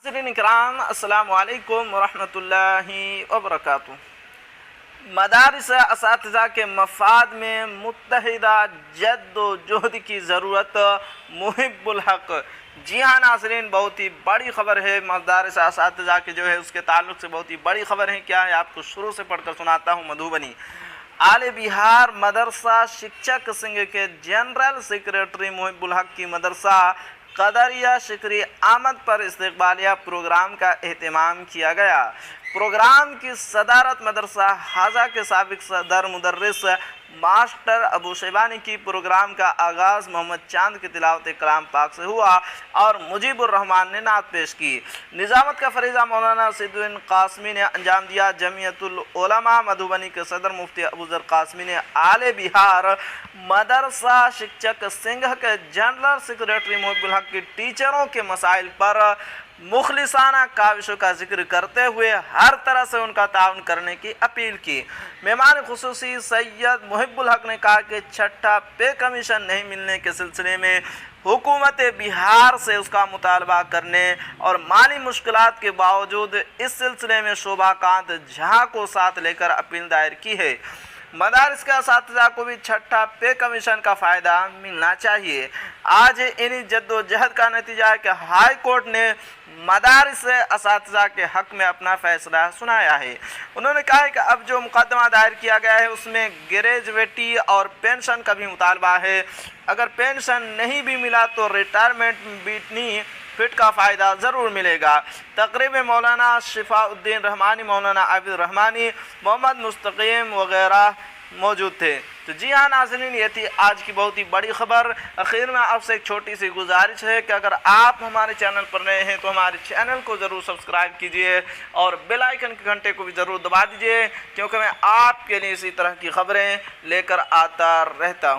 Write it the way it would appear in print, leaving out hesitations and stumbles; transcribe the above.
नाज़रीन इकराम, अस्सलामु अलैकुम वरहमतुल्लाहि वबरकातुहू। मदारिस असातिज़ा के मफाद में मुत्तहिदा जद्दोजहद की ज़रूरत मुहिब्बुल हक़। जी हाँ नाज़रीन, बहुत ही बड़ी ख़बर है मदारिस असातिज़ा के जो है उसके ताल्लुक़ से बहुत ही बड़ी ख़बर है। क्या है आपको शुरू से पढ़कर सुनाता हूँ। मधुबनी आले बिहार मदरसा शिक्षक संघ के जनरल सेक्रेटरी मुहिब्बुल हक़ की मदरसा कदरिया शिकरी आमद पर इस्तक़बालिया प्रोग्राम का एहतमाम किया गया। प्रोग्राम की सदारत मदरसा हाजा के साबिक़ सदर मुदर्रिस मास्टर अबू शैबानी की। प्रोग्राम का आगाज़ मोहम्मद चांद की तिलावत कलाम पाक से हुआ और मुजीबुर रहमान ने नात पेश की। निज़ामत का फरीज़ा मौलाना सैयदुद्दीन कासमी ने अंजाम दिया। जमीयतुल उलमा मधुबनी के सदर मुफ्ती अबूज़र कासमी ने आले बिहार मदरसा शिक्षक संघ के जनरल सेक्रेटरी मुहिब्बुल हक़ की टीचरों के मसाइल पर मुखलिसाना काविशों का जिक्र करते हुए हर तरह से उनका ताउन करने की अपील की। मेहमान खुसूसी सैयद मुहिब्बुल हक़ ने कहा कि छठा पे कमीशन नहीं मिलने के सिलसिले में हुकूमत बिहार से उसका मुतालबा करने और माली मुश्किलात के बावजूद इस सिलसिले में शोभा कांत झा को साथ लेकर अपील दायर की है। मदारिस के असातिज़ा को भी छठा पे कमीशन का फ़ायदा मिलना चाहिए। आज इन्हीं जद्दोजहद का नतीजा है कि हाई कोर्ट ने मदारिस असातिज़ा के हक़ में अपना फ़ैसला सुनाया है। उन्होंने कहा है कि अब जो मुकदमा दायर किया गया है उसमें ग्रेजुएटी और पेंशन का भी मुतालबा है। अगर पेंशन नहीं भी मिला तो रिटायरमेंट बीटनी फिट का फ़ायदा ज़रूर मिलेगा। तकरीब में मौलाना शिफाउद्दीन रहमानी, मौलाना आबिद रहमानी, मोहम्मद मुस्तकीम वगैरह मौजूद थे। तो जी हाँ नाज़रीन, ये थी आज की बहुत ही बड़ी ख़बर। आखिर में आपसे एक छोटी सी गुजारिश है कि अगर आप हमारे चैनल पर नए हैं तो हमारे चैनल को ज़रूर सब्सक्राइब कीजिए और बेल आइकन के घंटे को भी ज़रूर दबा दीजिए, क्योंकि मैं आपके लिए इसी तरह की ख़बरें लेकर आता रहता हूँ।